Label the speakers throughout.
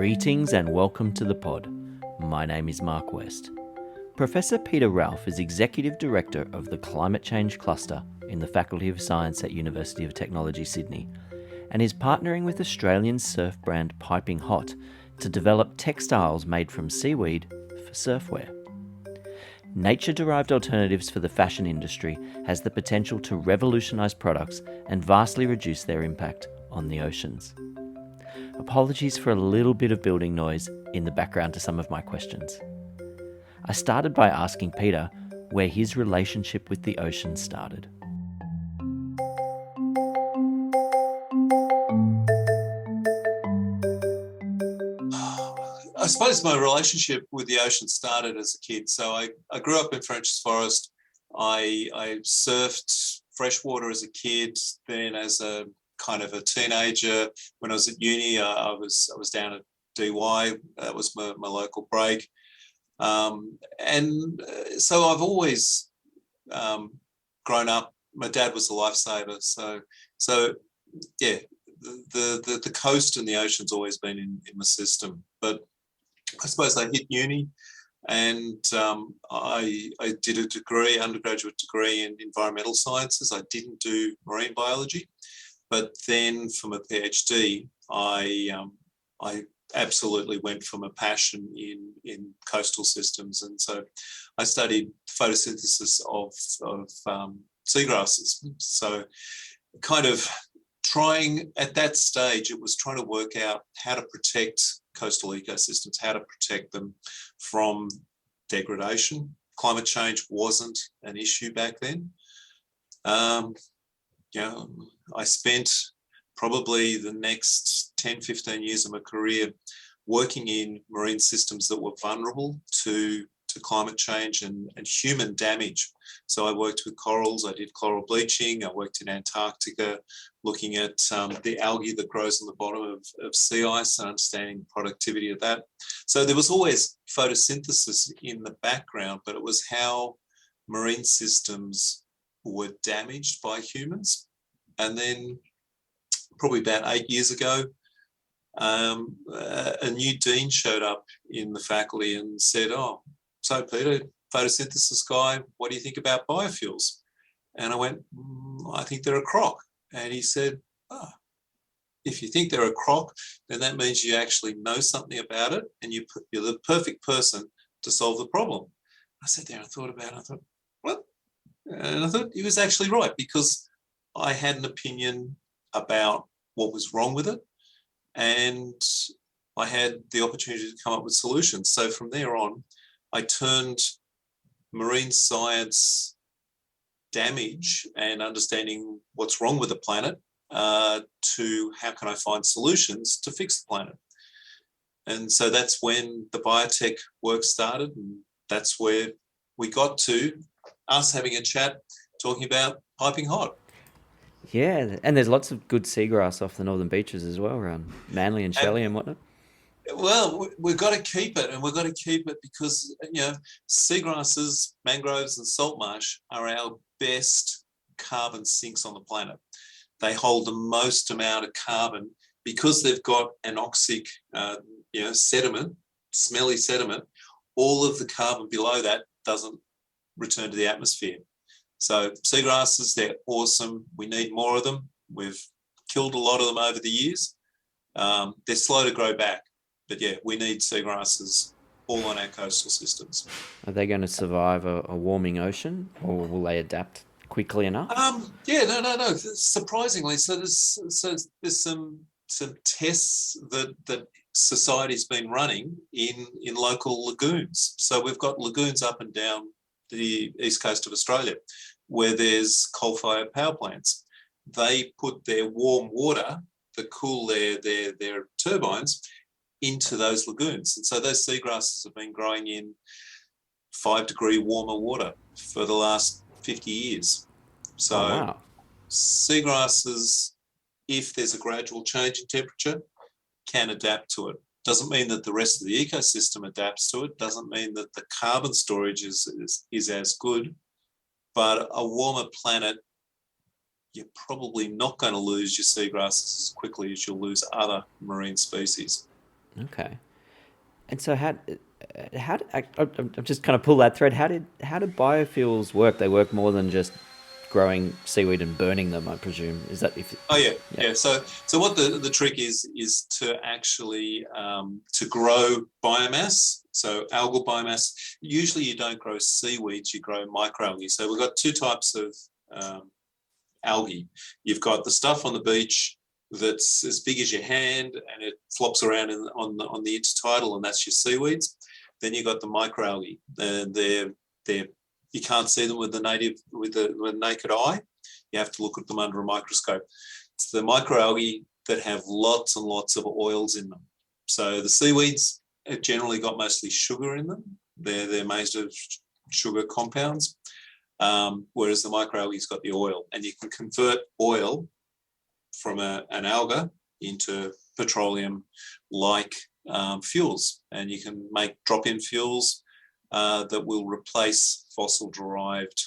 Speaker 1: Greetings and welcome to the pod. My name is Mark West. Professor Peter Ralph is Executive Director of the Climate Change Cluster in the Faculty of Science at University of Technology, Sydney, and is partnering with Australian surf brand Piping Hot to develop textiles made from seaweed for surfwear. Nature-derived alternatives for the fashion industry has the potential to revolutionise products and vastly reduce their impact on the oceans. Apologies for a little bit of building noise in the background to some of my questions. I started by asking Peter where his relationship with the ocean started.
Speaker 2: I suppose my relationship with the ocean started as a kid. So I grew up in French's Forest. I surfed freshwater as a kid. Then as a kind of a teenager, when I was at uni, I was down at DY. That was my local break. So I've always grown up. My dad was a lifesaver. So yeah, the coast and the ocean's always been in my system. But I suppose I hit uni and I did a degree, undergraduate degree in environmental sciences. I didn't do marine biology, but then from a PhD, I absolutely went from a passion in coastal systems. And so I studied photosynthesis of seagrasses. So kind of trying, at that stage, it was trying to work out how to protect coastal ecosystems, how to protect them from degradation. Climate change wasn't an issue back then. I spent probably the next 10, 15 years of my career working in marine systems that were vulnerable to climate change and human damage. So I worked with corals, I did coral bleaching, I worked in Antarctica, looking at the algae that grows on the bottom of sea ice and understanding the productivity of that. So there was always photosynthesis in the background, but it was how marine systems were damaged by humans. And then probably about 8 years ago, a new dean showed up in the faculty and said, so Peter, photosynthesis guy, what do you think about biofuels? And I went, I think they're a crock. And he said, if you think they're a crock, then that means you actually know something about it and you're the perfect person to solve the problem. I sat there and thought about it. I thought, what? And I thought he was actually right, because I had an opinion about what was wrong with it, and I had the opportunity to come up with solutions. So from there on, I turned marine science damage and understanding what's wrong with the planet to how can I find solutions to fix the planet. And so that's when the biotech work started, and that's where we got to us having a chat, talking about Piping Hot.
Speaker 1: Yeah, and there's lots of good seagrass off the northern beaches as well, around Manly and Shelley and whatnot.
Speaker 2: Well, we've got to keep it, and we've got to keep it because, seagrasses, mangroves and salt marsh are our best carbon sinks on the planet. They hold the most amount of carbon because they've got anoxic, sediment, smelly sediment. All of the carbon below that doesn't return to the atmosphere. So seagrasses, they're awesome. We need more of them. We've killed a lot of them over the years. They're slow to grow back. But yeah, we need seagrasses all on our coastal systems.
Speaker 1: Are they going to survive a warming ocean, or will they adapt quickly enough?
Speaker 2: No. Surprisingly, so there's some tests that society's been running in local lagoons. So we've got lagoons up and down the east coast of Australia where there's coal-fired power plants. They put their warm water that cool their turbines into those lagoons. And so those seagrasses have been growing in 5-degree warmer water for the last 50 years. So
Speaker 1: wow.
Speaker 2: Seagrasses, if there's a gradual change in temperature, can adapt to it. Doesn't mean that the rest of the ecosystem adapts to it. Doesn't mean that the carbon storage is as good. But a warmer planet, you're probably not going to lose your seagrasses as quickly as you'll lose other marine species.
Speaker 1: Okay. And so I'm just kind of pull that thread. How do biofuels work? They work more than just growing seaweed and burning them, I presume. Is that if?
Speaker 2: Oh yeah,
Speaker 1: Yeah.
Speaker 2: yeah. So what the trick is to actually to grow biomass. So algal biomass. Usually you don't grow seaweeds, you grow microalgae. So we've got two types of algae. You've got the stuff on the beach that's as big as your hand and it flops around on the intertidal, and that's your seaweeds. Then you've got the microalgae. They're you can't see them with the naked eye. You have to look at them under a microscope. It's the microalgae that have lots and lots of oils in them. So the seaweeds have generally got mostly sugar in them. They're made of sugar compounds, whereas the microalgae's got the oil. And you can convert oil from an alga into petroleum-like fuels. And you can make drop-in fuels that will replace fossil-derived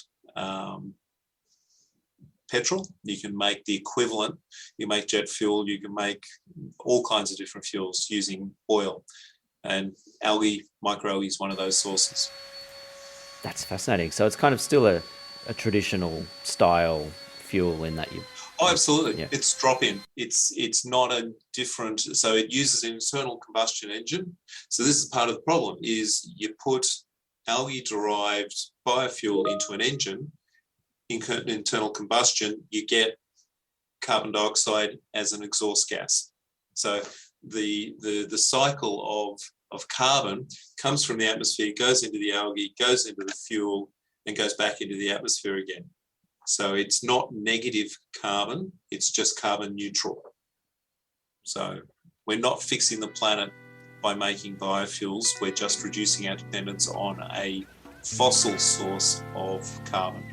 Speaker 2: petrol. You can make the equivalent. You make jet fuel. You can make all kinds of different fuels using oil. And microalgae is one of those sources.
Speaker 1: That's fascinating. So it's kind of still a traditional style fuel in that you.
Speaker 2: Oh, absolutely.
Speaker 1: Yeah.
Speaker 2: It's drop-in. It's not a different. So it uses an internal combustion engine. So this is part of the problem: is you put algae-derived biofuel into an engine, internal combustion, you get carbon dioxide as an exhaust gas. So the cycle of carbon comes from the atmosphere, goes into the algae, goes into the fuel, and goes back into the atmosphere again. So it's not negative carbon, it's just carbon neutral. So we're not fixing the planet by making biofuels, we're just reducing our dependence on a fossil source of carbon.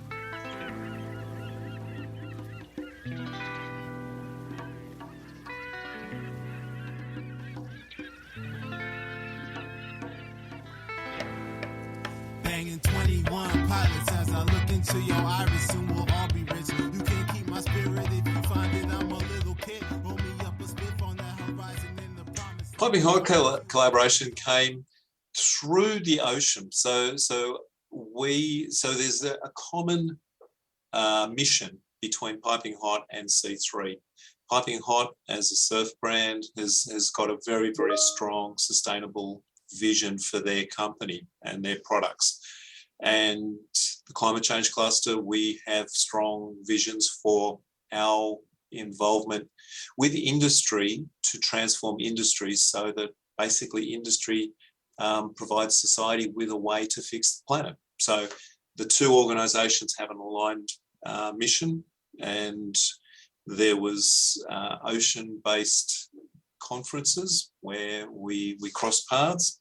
Speaker 3: Banging 21 pilots as I look into your iris, soon we'll all be rich. You can't keep my spirit if you find it. I'm a little kid. Roll me up a spliff on that horizon in the promise.
Speaker 2: Piping Hot collaboration came through the ocean. So there's a common mission between Piping Hot and C3. Piping Hot, as a surf brand, has got a very, very strong sustainable vision for their company and their products. And the Climate Change Cluster, we have strong visions for our involvement with industry to transform industries so that basically industry provides society with a way to fix the planet. So the two organisations have an aligned mission, and there was ocean-based conferences where we crossed paths,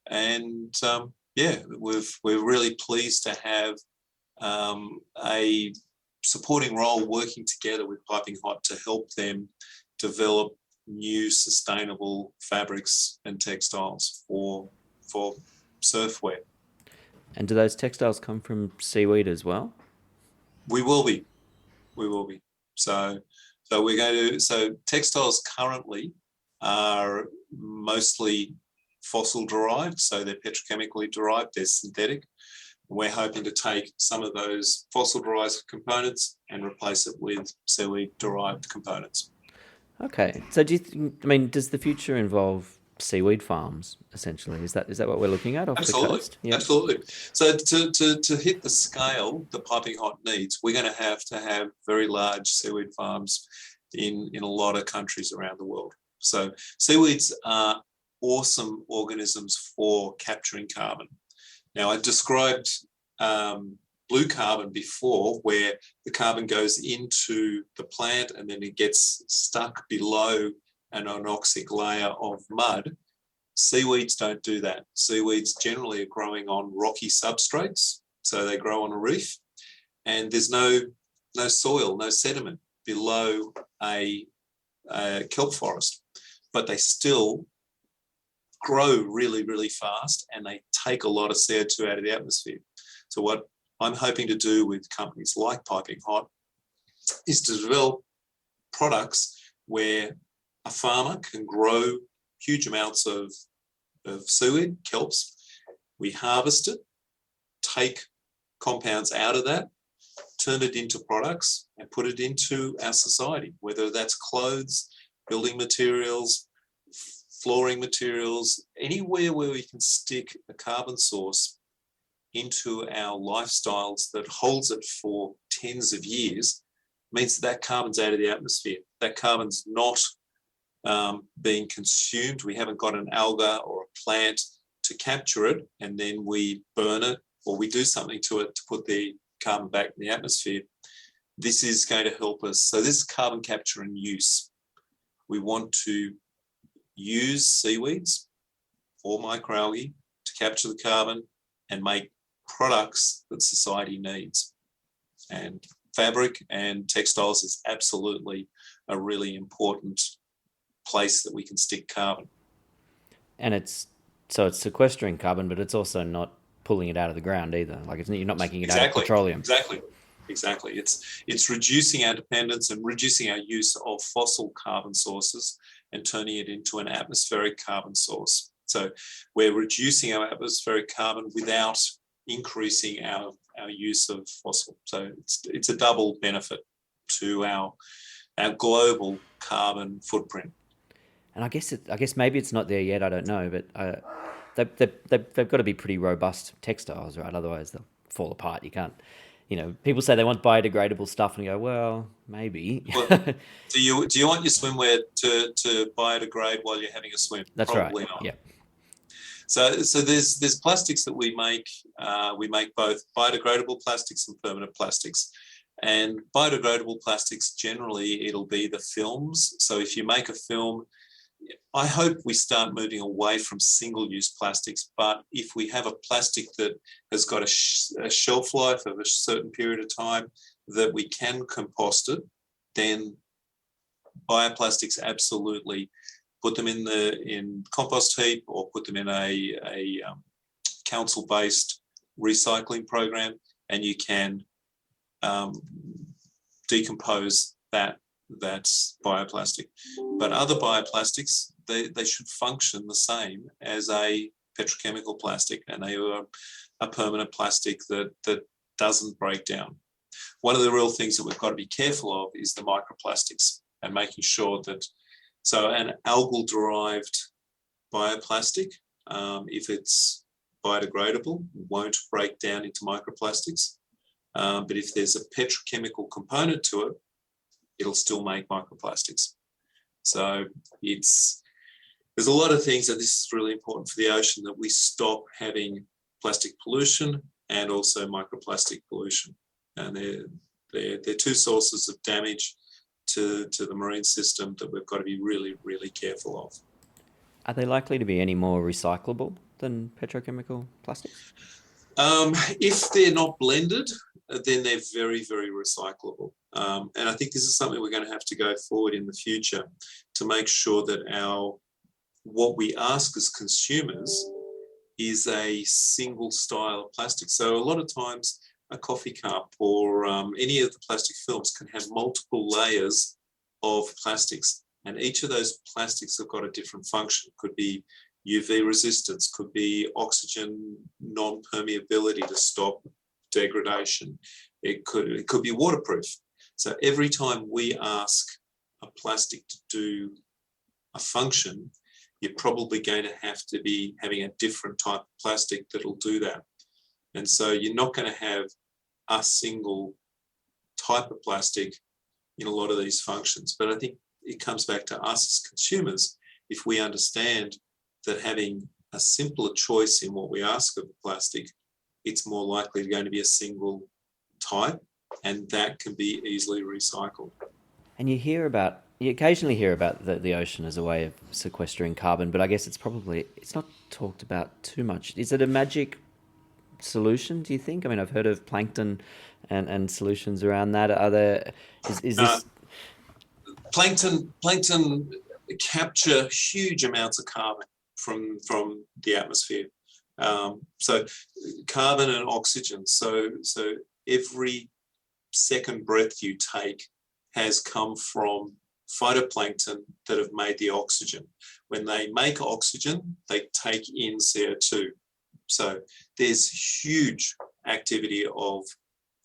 Speaker 2: and we're really pleased to have a supporting role working together with Piping Hot to help them develop new sustainable fabrics and textiles for surfwear.
Speaker 1: And do those textiles come from seaweed as well?
Speaker 2: We will be. So we're going to. So textiles currently are mostly fossil derived, so they're petrochemically derived. They're synthetic. We're hoping to take some of those fossil derived components and replace it with seaweed derived components.
Speaker 1: Okay. So does the future involve seaweed farms, essentially? Is that what we're looking at off the coast?
Speaker 2: Yeah. Absolutely. So to hit the scale that Piping Hot needs, we're going to have very large seaweed farms in a lot of countries around the world. So seaweeds are awesome organisms for capturing carbon. Now, I described blue carbon before, where the carbon goes into the plant and then it gets stuck below an anoxic layer of mud. Seaweeds don't do that. Seaweeds generally are growing on rocky substrates, so they grow on a reef, and there's no soil, no sediment below a kelp forest, but they still grow really, really fast, and they take a lot of CO2 out of the atmosphere. So what I'm hoping to do with companies like Piping Hot is to develop products where a farmer can grow huge amounts of seaweed, kelps. We harvest it, take compounds out of that, turn it into products and put it into our society, whether that's clothes, building materials, flooring materials, anywhere where we can stick a carbon source into our lifestyles that holds it for tens of years, means that carbon's out of the atmosphere. That carbon's not being consumed. We haven't got an alga or a plant to capture it, and then we burn it or we do something to it to put the carbon back in the atmosphere. This is going to help us. So this is carbon capture and use. We want to use seaweeds or microalgae to capture the carbon and make products that society needs. And fabric and textiles is absolutely a really important place that we can stick carbon.
Speaker 1: And it's sequestering carbon, but it's also not pulling it out of the ground either. Like you're not making it out of petroleum.
Speaker 2: Exactly. It's reducing our dependence and reducing our use of fossil carbon sources and turning it into an atmospheric carbon source. So we're reducing our atmospheric carbon without increasing our use of fossil. So it's a double benefit to our global carbon footprint.
Speaker 1: And I guess maybe it's not there yet. I don't know, but they've got to be pretty robust textiles, right? Otherwise they'll fall apart. You can't. People say they want biodegradable stuff, and you go, well, maybe.
Speaker 2: Well, do you want your swimwear to biodegrade while you're having a swim?
Speaker 1: That's
Speaker 2: Probably
Speaker 1: right.
Speaker 2: not.
Speaker 1: Yeah.
Speaker 2: So there's plastics that we make. We make both biodegradable plastics and permanent plastics. And biodegradable plastics, generally, it'll be the films. So if you make a film, I hope we start moving away from single-use plastics. But if we have a plastic that has got a shelf life of a certain period of time that we can compost it, then bioplastics absolutely. Put them in compost heap or put them in a council-based recycling program, and you can decompose that's bioplastic. But other bioplastics, they should function the same as a petrochemical plastic, and they are a permanent plastic that doesn't break down. One of the real things that we've got to be careful of is the microplastics and making sure that, so an algal-derived bioplastic, if it's biodegradable, won't break down into microplastics. But if there's a petrochemical component to it, it'll still make microplastics. So there's a lot of things that this is really important for the ocean, that we stop having plastic pollution and also microplastic pollution. And they're two sources of damage to the marine system that we've got to be really, really careful of.
Speaker 1: Are they likely to be any more recyclable than petrochemical plastics?
Speaker 2: If they're not blended, then they're very, very recyclable. And I think this is something we're going to have to go forward in the future to make sure that what we ask as consumers is a single style of plastic. So a lot of times a coffee cup or any of the plastic films can have multiple layers of plastics, and each of those plastics have got a different function. Could be UV resistance, could be oxygen non-permeability to stop degradation. It could be waterproof. So every time we ask a plastic to do a function, you're probably going to have to be having a different type of plastic that'll do that. And so you're not going to have a single type of plastic in a lot of these functions. But I think it comes back to us as consumers. If we understand that having a simpler choice in what we ask of the plastic, it's more likely going to be a single type, and that can be easily recycled.
Speaker 1: And you occasionally hear about the ocean as a way of sequestering carbon, but I guess it's not talked about too much. Is it a magic solution, do you think? I mean, I've heard of plankton and solutions around that. Is this...
Speaker 2: Plankton capture huge amounts of carbon from the atmosphere. So carbon and oxygen. So every second breath you take has come from phytoplankton that have made the oxygen. When they make oxygen, they take in CO2. So there's huge activity of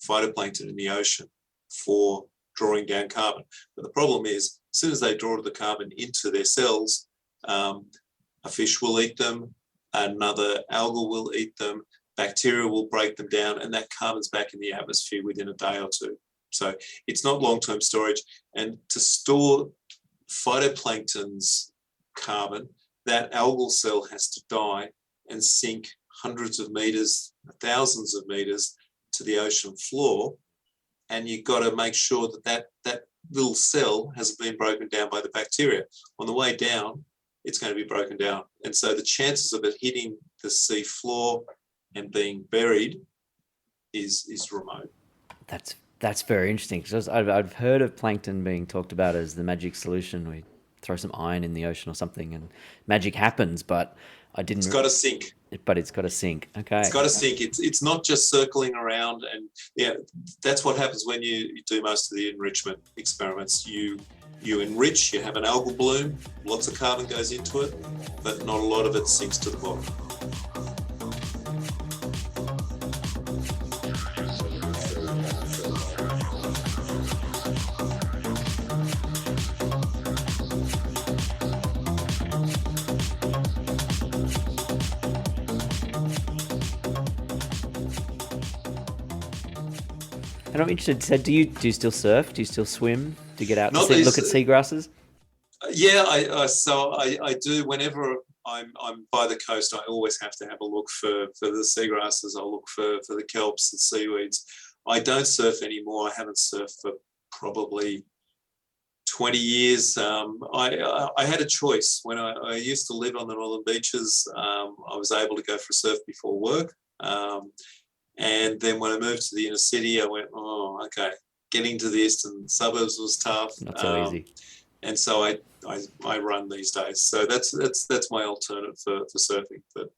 Speaker 2: phytoplankton in the ocean for drawing down carbon. But the problem is, as soon as they draw the carbon into their cells, a fish will eat them, another algal will eat them, bacteria will break them down, and that carbon's back in the atmosphere within a day or two. So it's not long-term storage. And to store phytoplankton's carbon, that algal cell has to die and sink hundreds of meters, thousands of meters to the ocean floor. And you've got to make sure that that little cell hasn't been broken down by the bacteria. On the way down, it's going to be broken down. And so the chances of it hitting the sea floor and being buried is remote.
Speaker 1: That's very interesting, because I've heard of plankton being talked about as the magic solution. We throw some iron in the ocean or something and magic happens, but I didn't...
Speaker 2: It's got to sink.
Speaker 1: But it's got to sink. Okay.
Speaker 2: It's got to sink. It's not just circling around. And yeah, that's what happens when you do most of the enrichment experiments. You enrich, you have an algal bloom, lots of carbon goes into it, but not a lot of it sinks to the bottom.
Speaker 1: And I'm interested, so do you still surf? Do you still swim? Do you get out to look at seagrasses?
Speaker 2: Yeah, I do. Whenever I'm by the coast, I always have to have a look for the seagrasses. I'll look for the kelps and seaweeds. I don't surf anymore. I haven't surfed for probably 20 years. I had a choice. When I used to live on the northern beaches, I was able to go for a surf before work. And then when I moved to the inner city, I went, oh, okay, getting to the eastern suburbs was tough.
Speaker 1: Not so easy.
Speaker 2: And so I run these days. So that's my alternate for surfing. But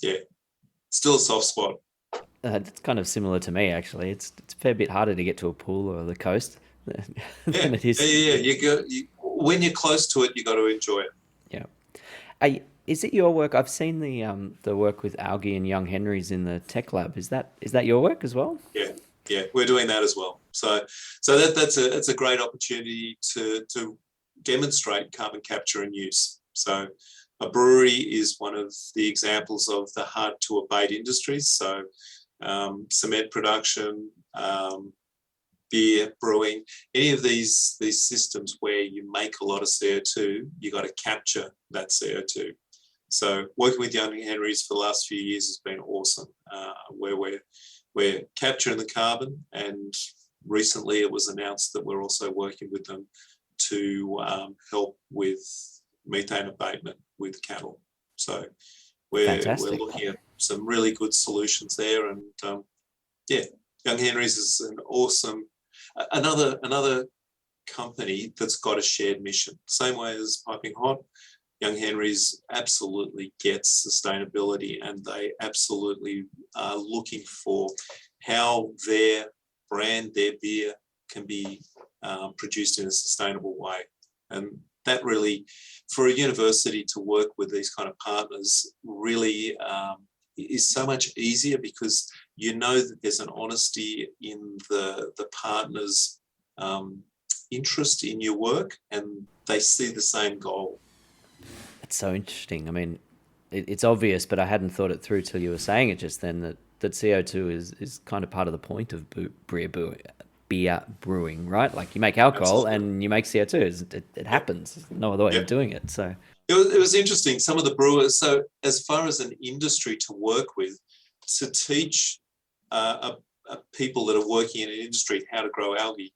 Speaker 2: yeah, still a soft spot.
Speaker 1: It's kind of similar to me, actually. It's a fair bit harder to get to a pool or the coast than it is.
Speaker 2: Yeah. When you're close to it, you got to enjoy it.
Speaker 1: Yeah. Is it your work? I've seen the work with algae and young Henrys in the tech lab. Is that your work as well?
Speaker 2: Yeah, we're doing that as well. So that's a great opportunity to demonstrate carbon capture and use. So a brewery is one of the examples of the hard to abate industries. So cement production, beer brewing, any of these systems where you make a lot of CO2, you got to capture that CO2. So working with Young Henrys for the last few years has been awesome, where we're capturing the carbon, and recently it was announced that we're also working with them to help with methane abatement with cattle. So we're looking at some really good solutions there, and Young Henrys is an awesome another company that's got a shared mission. Same way as Piping Hot, Young Henrys absolutely gets sustainability, and they absolutely are looking for how their brand, their beer, can be produced in a sustainable way. And that really, for a university to work with these kind of partners, really is so much easier, because you know that there's an honesty in the partner's interest in your work, and they see the same goal.
Speaker 1: It's so interesting. I mean, it's obvious, but I hadn't thought it through till you were saying it just then, that CO2 is kind of part of the point of beer brewing, right? Like you make alcohol and you make CO2. It happens. There's no other way of doing it. So
Speaker 2: it was interesting. Some of the brewers, so as far as an industry to work with, to teach people that are working in an industry how to grow algae,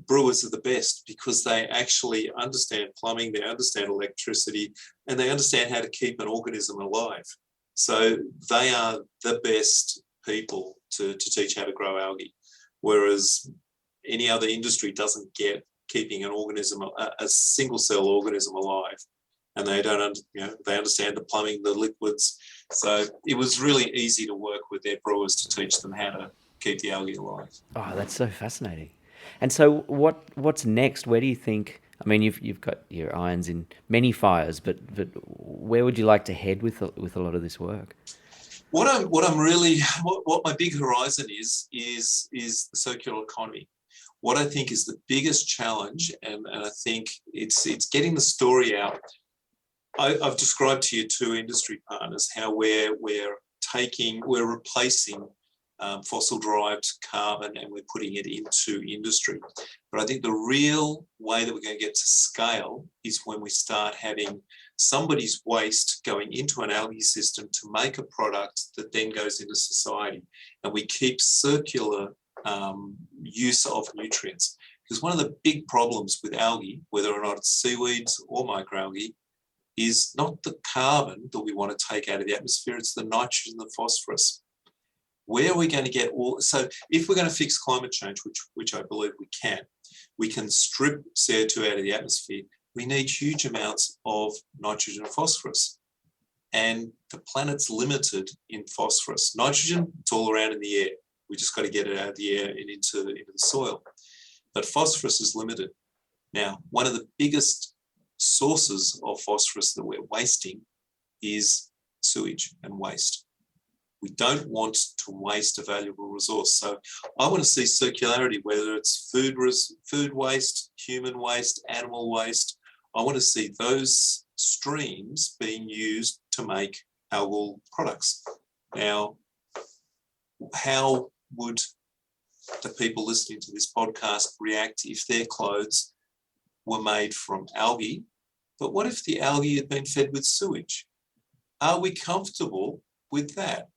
Speaker 2: brewers are the best, because they actually understand plumbing, they understand electricity, and they understand how to keep an organism alive. So they are the best people to teach how to grow algae, whereas any other industry doesn't get keeping an organism, a single cell organism, alive, and they don't, they understand the plumbing, the liquids. So it was really easy to work with their brewers to teach them how to keep the algae alive.
Speaker 1: Oh, that's so fascinating. And so what's next? Where do you think, I mean, you've got your irons in many fires, but where would you like to head with a lot of this work?
Speaker 2: What my big horizon is the circular economy. What I think is the biggest challenge, and I think it's getting the story out. I've described to you two industry partners how we're replacing fossil-derived carbon and we're putting it into industry. But I think the real way that we're going to get to scale is when we start having somebody's waste going into an algae system to make a product that then goes into society. And we keep circular use of nutrients. Because one of the big problems with algae, whether or not it's seaweeds or microalgae, is not the carbon that we want to take out of the atmosphere, it's the nitrogen, the phosphorus. Where are we going to get all? So if we're going to fix climate change, which I believe we can strip CO2 out of the atmosphere. We need huge amounts of nitrogen and phosphorus. And the planet's limited in phosphorus. Nitrogen, it's all around in the air. We just got to get it out of the air and into the soil. But phosphorus is limited. Now, one of the biggest sources of phosphorus that we're wasting is sewage and waste. We don't want to waste a valuable resource. So I want to see circularity, whether it's food waste, human waste, animal waste. I want to see those streams being used to make algal products. Now, how would the people listening to this podcast react if their clothes were made from algae? But what if the algae had been fed with sewage? Are we comfortable with that?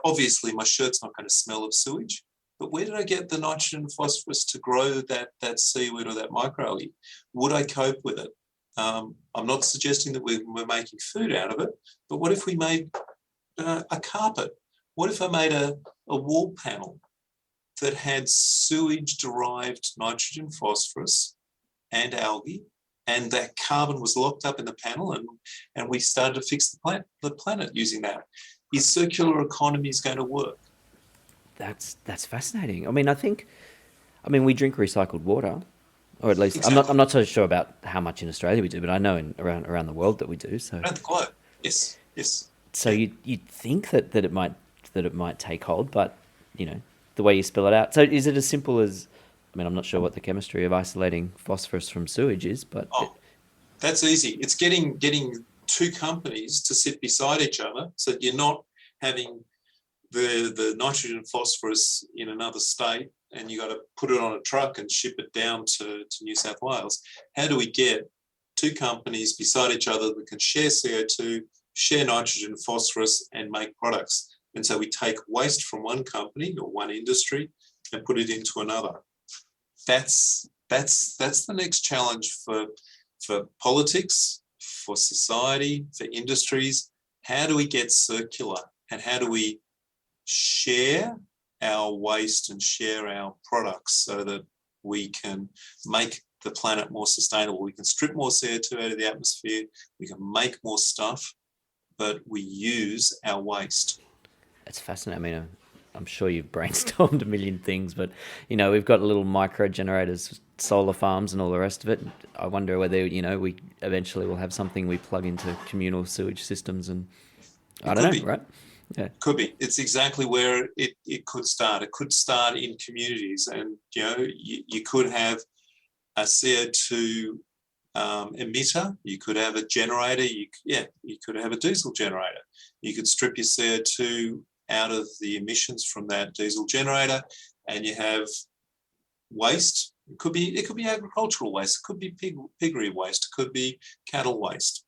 Speaker 2: Obviously my shirt's not going to smell of sewage, but where did I get the nitrogen and phosphorus to grow that seaweed or that microalgae? Would I cope with it? I'm not suggesting that we're making food out of it, but what if we made a carpet? What if I made a wall panel that had sewage-derived nitrogen, phosphorus, and algae, and that carbon was locked up in the panel, and we started to fix the planet using that? Is circular economies going to work?
Speaker 1: That's fascinating. I mean, we drink recycled water, or at least
Speaker 2: Exactly.
Speaker 1: I'm not so sure about how much in Australia we do, but I know around the world that we do. So
Speaker 2: Around the globe, yes.
Speaker 1: so
Speaker 2: Yeah.
Speaker 1: you'd think that it might take hold, but the way you spell it out. So is it as simple as? I mean, I'm not sure what the chemistry of isolating phosphorus from sewage is, but
Speaker 2: That's easy. It's getting two companies to sit beside each other so that you're not having the nitrogen and phosphorus in another state and you got to put it on a truck and ship it down to New South Wales. How do we get two companies beside each other that can share CO2, share nitrogen and phosphorus and make products? And so we take waste from one company or one industry and put it into another. That's the next challenge for politics, for society, for industries. How do we get circular and how do we share our waste and share our products so that we can make the planet more sustainable? We can strip more CO2 out of the atmosphere, we can make more stuff, but we use our waste.
Speaker 1: it's fascinating. I mean, I'm sure you've brainstormed a million things, but we've got little micro generators, solar farms, and all the rest of it. I wonder whether we eventually will have something we plug into communal sewage systems, and I don't know, right? Yeah,
Speaker 2: Could be. It's exactly where it could start. It could start in communities, and you could have a CO2 emitter. You could have a generator. You could have a diesel generator. You could strip your CO2 out of the emissions from that diesel generator, and you have waste. It could be agricultural waste. It could be piggery waste. It could be cattle waste.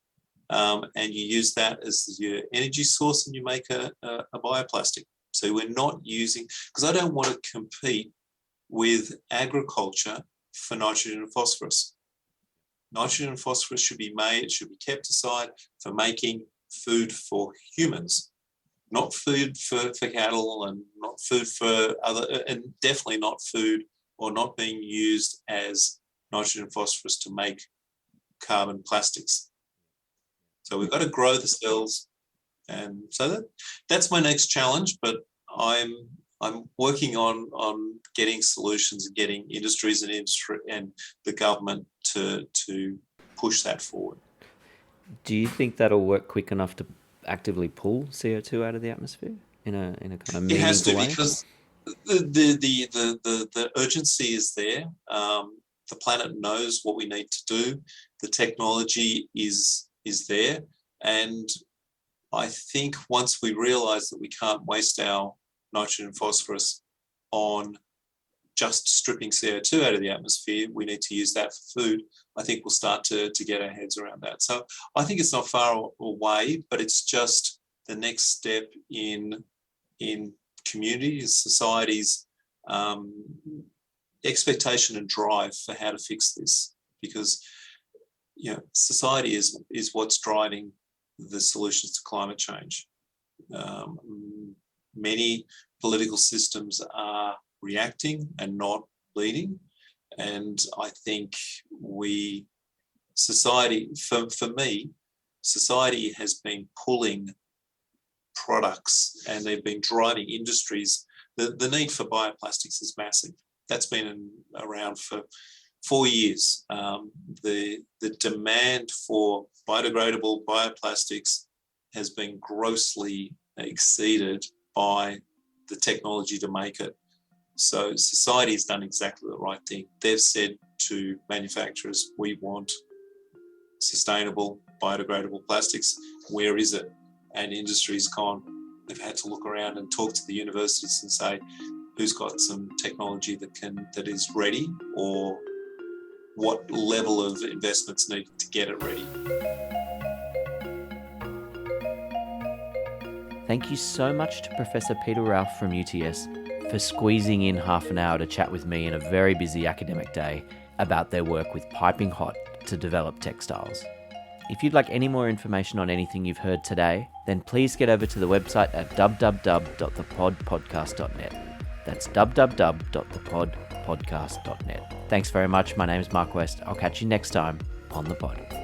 Speaker 2: And you use that as your energy source and you make a bioplastic. So we're not using, because I don't want to compete with agriculture for nitrogen and phosphorus. Nitrogen and phosphorus should be kept aside for making food for humans, not food for cattle and not food for other, and definitely not food or not being used as nitrogen and phosphorus to make carbon plastics. So we've got to grow the cells, and so that's my next challenge. But I'm I'm working on getting solutions and getting industries and the government to push that forward.
Speaker 1: Do you think that'll work quick enough to actively pull CO2 out of the atmosphere in a kind of
Speaker 2: It has to,
Speaker 1: meaningful way?
Speaker 2: because the urgency is there. The planet knows what we need to do. The technology is there, and I think once we realise that we can't waste our nitrogen and phosphorus on just stripping CO2 out of the atmosphere, we need to use that for food. I think we'll start to get our heads around that. So I think it's not far away, but it's just the next step in communities, societies, expectation and drive for how to fix this, because society is what's driving the solutions to climate change. Many political systems are reacting and not leading, and I think society has been pulling products, and they've been driving industries. The need for bioplastics is massive. That's been around for 4 years. The demand for biodegradable bioplastics has been grossly exceeded by the technology to make it. So society has done exactly the right thing. They've said to manufacturers, we want sustainable biodegradable plastics. Where is it? And industry's gone. They've had to look around and talk to the universities and say, who's got some technology that is ready, or what level of investments needed to get it ready.
Speaker 1: Thank you so much to Professor Peter Ralph from UTS for squeezing in half an hour to chat with me in a very busy academic day about their work with piping hot to develop textiles. If you'd like any more information on anything you've heard today, then please get over to the website at www.thepodpodcast.net. That's www.thepodpodcast.net. Thanks very much. My name is Mark West. I'll catch you next time on The Pod.